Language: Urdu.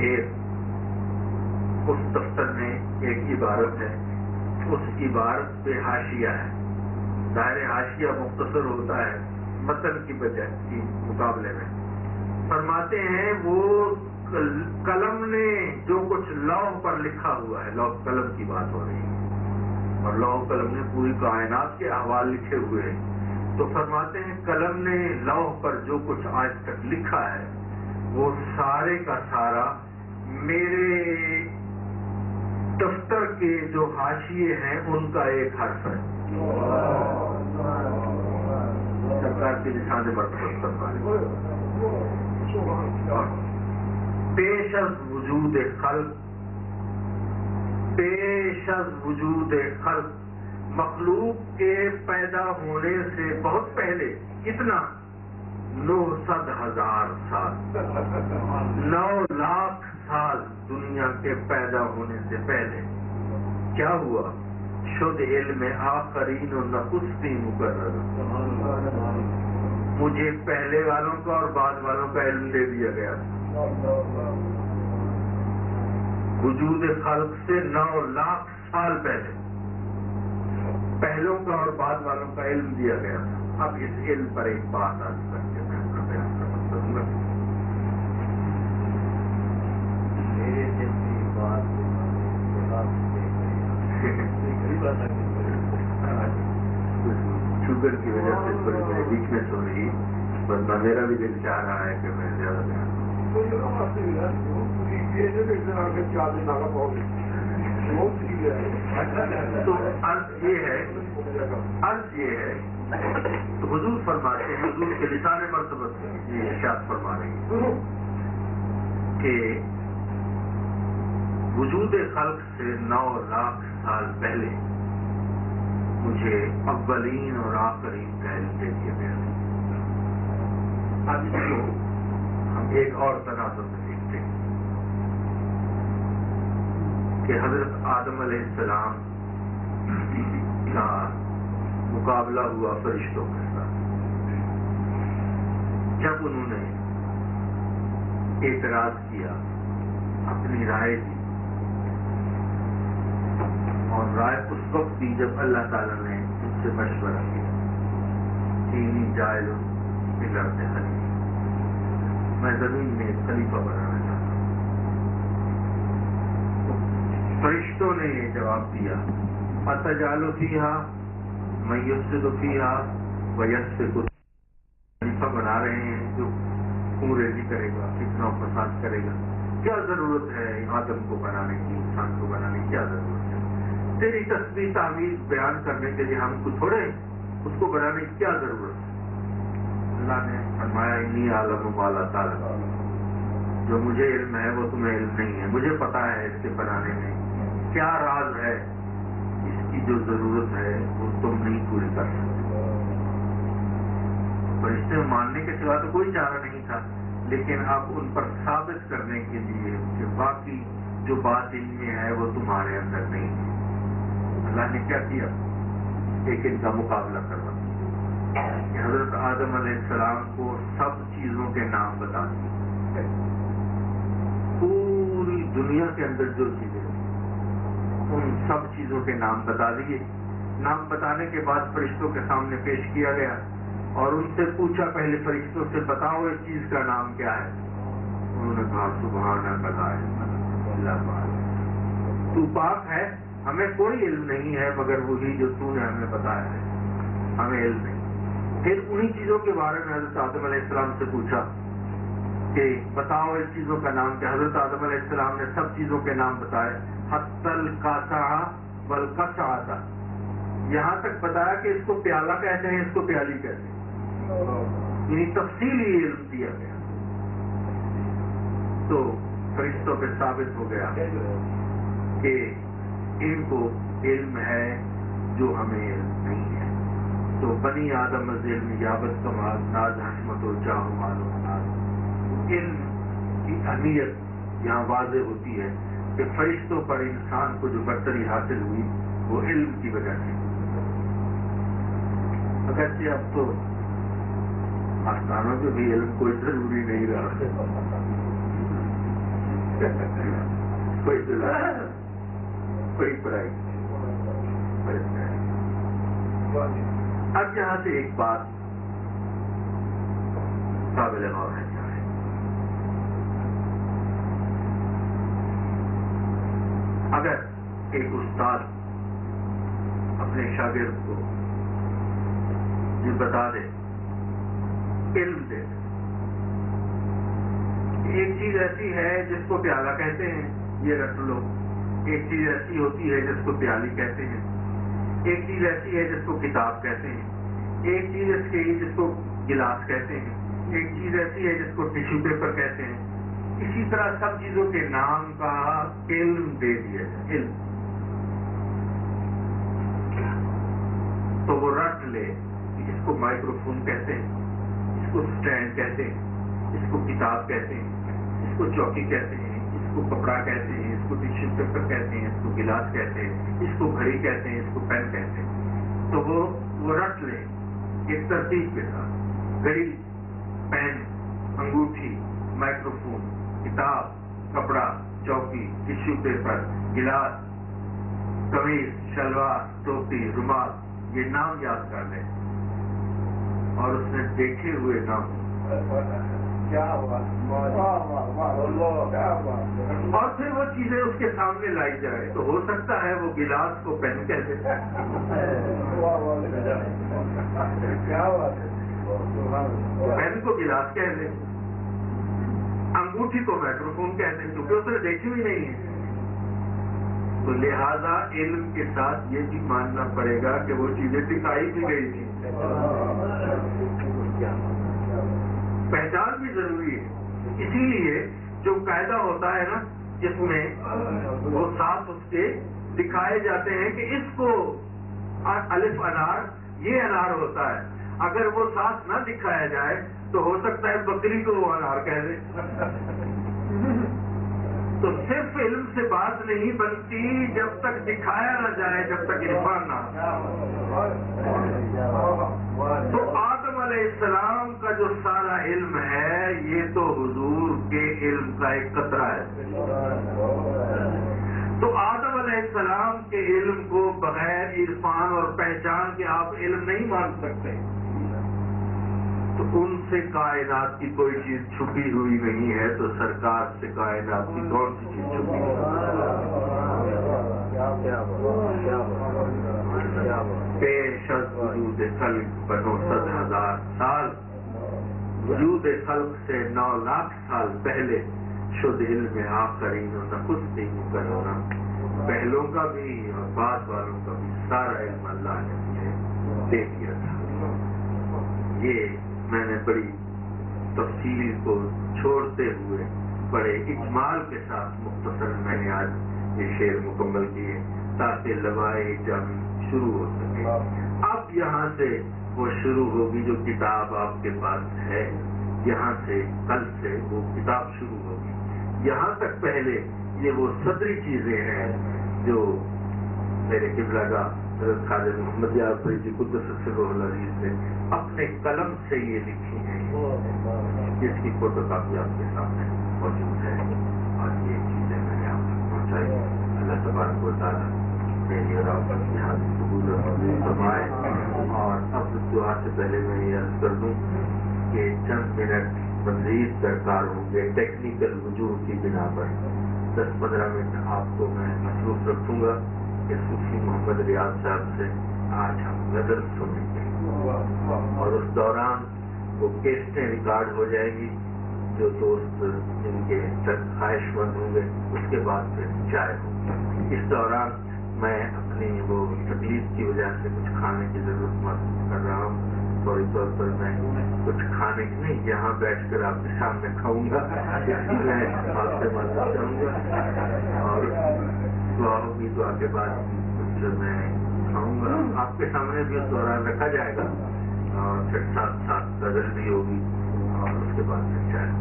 ڈھیر، اس دفتر میں ایک عبارت ہے، اس عبارت پہ حاشیہ ہے. ظاہر حاشیہ مختصر ہوتا ہے متن کی بجائے کی مقابلے میں. فرماتے ہیں وہ قلم نے جو کچھ لوح پر لکھا ہوا ہے، لوح قلم کی بات ہو رہی ہے، اور لوح قلم نے پوری کائنات کے احوال لکھے ہوئے ہیں. تو فرماتے ہیں قلم نے لوح پر جو کچھ آج تک لکھا ہے وہ سارے کا سارا میرے دفتر کے جو حاشیے ہیں ان کا ایک حرف ہے. سرکار کے لسان مرتبہ پیش از وجود خلق، پیش از وجود خلق، مخلوق کے پیدا ہونے سے بہت پہلے کتنا 900,000 سال، 9 لاکھ سال دنیا کے پیدا ہونے سے پہلے کیا ہوا؟ شد علم آخرین و نخستی مقرر، مجھے پہلے والوں کا اور بعد والوں کا علم دے دیا گیا. وجود خلق سے 9 لاکھ سال پہلے پہلوں کا اور بعد والوں کا علم دیا گیا. اب اس علم پر ایک بات آج کر کے میں اپنا بیان کروں گا. میرے دل کی بات شوگر کی وجہ سے تھوڑی میری ویکنیس ہو رہی، ورنہ میرا بھی دل چاہ رہا ہے کہ میں زیادہ بیان تو عرض یہ ہے تو حضور فرماتے ہیں، حضور کے لسان مرتبہ یہ ارشاد فرما رہے ہیں کہ وجود خلق سے 9 لاکھ سال پہلے مجھے اولین اور آخرین کا علم دے دیا گیا. اب اس کو ہم ایک اور تناظر میں دیکھتے ہیں کہ حضرت آدم علیہ السلام کا مقابلہ ہوا فرشتوں کے ساتھ. جب انہوں نے اعتراض کیا، اپنی رائے دی، اور رائے اس وقت دی جب اللہ تعالیٰ نے ان سے مشورہ کیا، چینی جائل پلر سے خلیفہ، میں زمین میں ایک خلیفہ بنانا چاہتا ہوں. فرشتوں نے یہ جواب دیا، اتجعل فیہا من یفسد فیہا ویسفک، خلیفہ بنا رہے ہیں جو خونریزی کرے گا، فتنہ و فساد کرے گا. کیا ضرورت ہے آدم کو بنانے کی، انسان کو بنانے کی کیا ضرورت ہے؟ تیری تسبیح تعمیر بیان کرنے کے لیے ہم کو چھوڑے، اس کو بنانے کی کیا ضرورت ہے؟ اللہ نے فرمایا انی عالم ما لا تعلمون، جو مجھے علم ہے وہ تمہیں علم نہیں ہے. مجھے پتا ہے اس کے بنانے میں کیا راز ہے، اس کی جو ضرورت ہے وہ تم نہیں پوری کر سکتے. فرشتے ماننے کے سوا تو کوئی چارہ نہیں تھا، لیکن اب ان پر ثابت کرنے کے لیے کہ باقی جو بات ان میں ہے وہ تمہارے اندر نہیں ہے، اللہ نے کیا کیا؟ ایک ان کا مقابلہ کروا کہ حضرت آدم علیہ السلام کو سب چیزوں کے نام بتا دیے. پوری دنیا کے اندر جو چیزیں ان سب چیزوں کے نام بتا دیے. نام بتانے کے بعد فرشتوں کے سامنے پیش کیا گیا اور ان سے پوچھا، پہلے فرشتوں سے بتاؤ اس چیز کا نام کیا ہے؟ انہوں نے کہا سبحانک لا علم لنا الا ما علمتنا، تو پاک ہے، ہمیں کوئی علم نہیں ہے مگر وہی جو تو نے ہمیں بتایا ہے، ہمیں علم نہیں. پھر انہی چیزوں کے بارے میں حضرت آدم علیہ السلام سے پوچھا کہ بتاؤ اس چیزوں کا نام کیا. حضرت آدم علیہ السلام نے سب چیزوں کے نام بتائے، حتی القاسعہ والقصعۃ، یہاں تک بتایا کہ اس کو پیالہ کہتے ہیں، اس کو پیالی کہتے ہیں، یعنی تفصیلی علم دیا گیا. تو فرشتوں پہ ثابت ہو گیا کہ ان کو علم ہے جو ہمیں علم نہیں ہے. تو بنی آدم از علم یابت کمال ناز حشمت و جاہ معلوم ناز. علم کی اہمیت یہاں واضح ہوتی ہے کہ فرشتوں پر انسان کو جو برتری حاصل ہوئی وہ علم کی وجہ سے. اگرچہ اب تو آستانوں کے بھی علم کوئی ضروری نہیں رہا. کوئی دلا بڑی پڑھائی. اب یہاں سے ایک بات قابل غور ہے. اگر ایک استاد اپنے شاگرد کو یہ بتا دے، علم دے، ایک چیز ایسی ہے جس کو پیالہ کہتے ہیں، یہ رٹ لو. ایک چیز ایسی ہوتی ہے جس کو پیالی کہتے ہیں. ایک چیز ایسی ہے جس کو کتاب کہتے ہیں. ایک چیز ایسی ہے جس کو گلاس کہتے ہیں. ایک چیز ایسی ہے جس کو ٹیشو پیپر کہتے ہیں. اسی طرح سب چیزوں کے نام کا علم دے دیا جائے. علم تو وہ رٹ لے. اس کو مائکرو فون کہتے ہیں، اس کو سٹینڈ کہتے ہیں، اس کو کتاب کہتے ہیں، اس کو چوکی کہتے ہیں، اس کو کپڑا کہتے ہیں، اس کو ٹیشو پیپر کہتے ہیں، اس کو گلاس کہتے ہیں، اس کو گھڑی کہتے ہیں، اس کو پین کہتے ہیں. تو وہ رٹ لے ایک ترتیب کے ساتھ. گھڑی، پین، انگوٹھی، مائکرو فون، کتاب، کپڑا، چوکی، ٹیشو پیپر، گلاس، قمیض، شلوار، ٹوپی، رومال، یہ نام یاد کر لیں. اور اس نے دیکھے ہوئے نام اور پھر وہ چیزیں اس کے سامنے لائی جائے تو ہو سکتا ہے وہ گلاس کو پین کہہ دے، پین کو گلاس کہہ دے، انگوٹھی کو مائکرو فون کہہ دے، کیونکہ اس نے دیکھی ہوئی نہیں ہے. تو لہذا علم کے ساتھ یہ بھی ماننا پڑے گا کہ وہ چیزیں دکھائی بھی گئی تھی. پہچان بھی ضروری ہے. اسی لیے جو قاعدہ ہوتا ہے نا جس میں وہ ساتھ اس کے دکھائے جاتے ہیں کہ اس کو الف انار، یہ انار ہوتا ہے. اگر وہ ساتھ نہ دکھایا جائے تو ہو سکتا ہے بکری کو وہ انار کہہ دے. تو صرف علم سے بات نہیں بنتی جب تک دکھایا نہ جائے، جب تک عرفان نہ. تو آدم علیہ السلام کا جو سارا علم ہے یہ تو حضور کے علم کا ایک قطرہ ہے. تو آدم علیہ السلام کے علم کو بغیر عرفان اور پہچان کے آپ علم نہیں مان سکتے. تو ان سے کائنات کی کوئی چیز چھپی ہوئی نہیں ہے، تو سرکار سے کائنات کی کون سی چیز چھپی ہوئی؟ پیش از وجود خلق بنو 100,000 سال، وجود خلق سے 9 لاکھ سال پہلے شد علم آفرین و نخستی مکرنا. پہلوں کا بھی اور بعد والوں کا بھی سارا علم اللہ نے مجھے دے دیا تھا. یہ میں نے بڑی تفصیل کو چھوڑتے ہوئے بڑے اجمال کے ساتھ مختصر میں نے آج یہ شعر مکمل کیے تاکہ لوائے جنگ شروع ہو سکے. اب یہاں سے وہ شروع ہوگی جو کتاب آپ کے پاس ہے، یہاں سے کل سے وہ کتاب شروع ہوگی. یہاں تک پہلے یہ وہ صدری چیزیں ہیں جو میرے قبلہ کا حضرت خواجہ محمد یار فریدی قدس سرہ العزیز نے اپنے قلم سے یہ لکھی ہیں، جس کی فوٹو کاپی آپ کے سامنے موجود ہے. اور یہ چیزیں میں نے آپ تک پہنچائی. اللہ تبارک و تعالیٰ میری اور آپ کی حاضری قبول فرمائے. اور اب دعا سے پہلے میں یہ عرض کر دوں کہ چند منٹ مزید درکار ہوں گے ٹیکنیکل وجوہ کی بنا پر. 10-15 منٹ آپ کو میں مصروف رکھوں گا کہ صوفی محمد ریاض صاحب سے آج ہم غزل سنیں گے، اور اس دوران وہ کیسٹیں ریکارڈ ہو جائے گی. جو دوست جن کے خواہش مند ہوں گے اس کے بعد پھر چائے ہوگی. اس دوران میں اپنی وہ تکلیف کی وجہ سے کچھ کھانے کی ضرورت محسوس کر رہا ہوں. فوری طور پر میں کچھ کھانے کی نہیں، یہاں بیٹھ کر آپ کے سامنے کھاؤں گا. میں آپ سے معذرت چاہوں گا اور دعا ہوگی، دعا کے بعد کچھ میں کھاؤں گا. آپ کے سامنے بھی اس دوران رکھا جائے گا اور پھر ساتھ ساتھ غزل بھی ہوگی اور اس کے بعد پھر چائے.